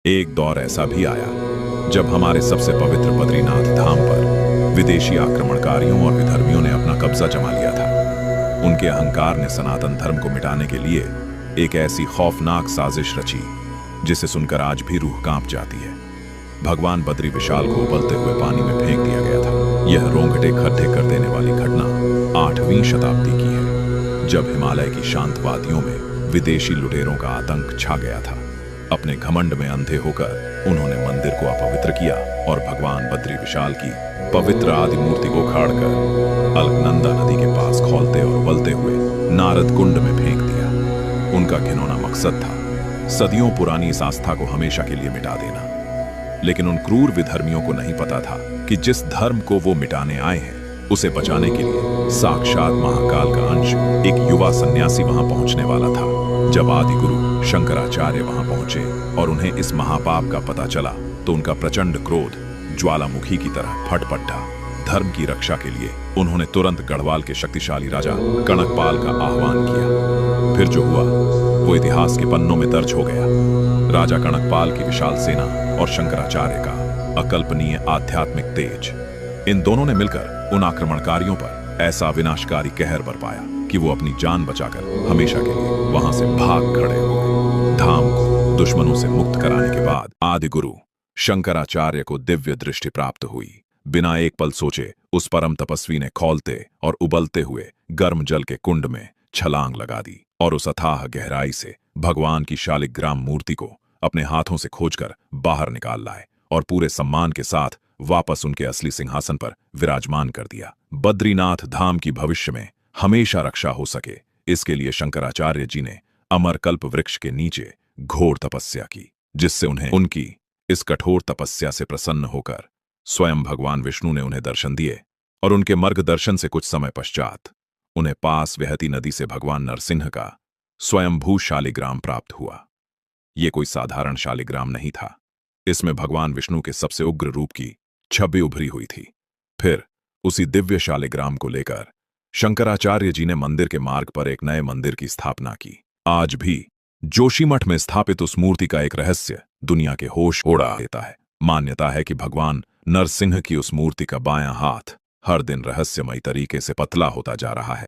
एक दौर ऐसा भी आया जब हमारे सबसे पवित्र बद्रीनाथ धाम पर विदेशी आक्रमणकारियों और विधर्मियों ने अपना कब्जा जमा लिया था। उनके अहंकार ने सनातन धर्म को मिटाने के लिए एक ऐसी खौफनाक साजिश रची जिसे सुनकर आज भी रूह कांप जाती है। भगवान बद्री विशाल को उबलते हुए पानी में फेंक दिया गया था। यह रोंगटे खड्डे कर देने वाली घटना 8वीं शताब्दी की है, जब हिमालय की शांत वादियों में विदेशी लुटेरों का आतंक छा गया था। अपने घमंड में अंधे होकर उन्होंने मंदिर को अपवित्र किया और भगवान बद्री विशाल की पवित्र आदि मूर्ति को उखाड़कर अलकनंदा नदी के पास खौलते और उबलते हुए नारद कुंड में फेंक दिया। उनका घिनौना मकसद था सदियों पुरानी इस आस्था को हमेशा के लिए मिटा देना। लेकिन उन क्रूर विधर्मियों को नहीं पता था कि जिस धर्म को वो मिटाने आए हैं उसे बचाने के लिए साक्षात महाकाल का अंश एक युवा सन्यासी वहां पहुंचने वाला था। जब आदि गुरु शंकराचार्य वहां पहुंचे और उन्हें इस महापाप का पता चला तो उनका प्रचंड क्रोध ज्वालामुखी की तरह फट पड़ा। धर्म की रक्षा के लिए उन्होंने तुरंत गढ़वाल के शक्तिशाली राजा कणकपाल का आह्वान किया। फिर जो हुआ वो इतिहास के पन्नों में दर्ज हो गया। राजा कणकपाल की विशाल सेना और शंकराचार्य का अकल्पनीय आध्यात्मिक तेज, इन दोनों ने मिलकर उन आक्रमणकारियों पर ऐसा विनाशकारी कहर बरपाया कि वो अपनी जान बचाकर हमेशा के लिए वहां से भाग खड़े हो गए। धाम को दुश्मनों से मुक्त कराने के बाद आदि गुरु शंकराचार्य को दिव्य दृष्टि प्राप्त हुई। बिना एक पल सोचे उस परम तपस्वी ने खौलते और उबलते हुए गर्म जल के कुंड में छलांग लगा दी और उस अथाह गहराई से भगवान की शालिग्राम मूर्ति को अपने हाथों से खोजकर बाहर निकाल लाए और पूरे सम्मान के साथ वापस उनके असली सिंहासन पर विराजमान कर दिया। बद्रीनाथ धाम की भविष्य में हमेशा रक्षा हो सके, इसके लिए शंकराचार्य जी ने अमरकल्प वृक्ष के नीचे घोर तपस्या की, जिससे उन्हें उनकी इस कठोर तपस्या से प्रसन्न होकर स्वयं भगवान विष्णु ने उन्हें दर्शन दिए। और उनके मार्गदर्शन से कुछ समय पश्चात उन्हें पास बहती नदी से भगवान नरसिंह का स्वयंभू शालिग्राम प्राप्त हुआ। ये कोई साधारण शालिग्राम नहीं था, इसमें भगवान विष्णु के सबसे उग्र रूप की छवि उभरी हुई थी। फिर उसी दिव्य शालिग्राम को लेकर शंकराचार्य जी ने मंदिर के मार्ग पर एक नए मंदिर की स्थापना की। आज भी जोशीमठ में स्थापित उस मूर्ति का एक रहस्य दुनिया के होश उड़ा देता है। मान्यता है कि भगवान नरसिंह की उस मूर्ति का बायां हाथ हर दिन रहस्यमयी तरीके से पतला होता जा रहा है।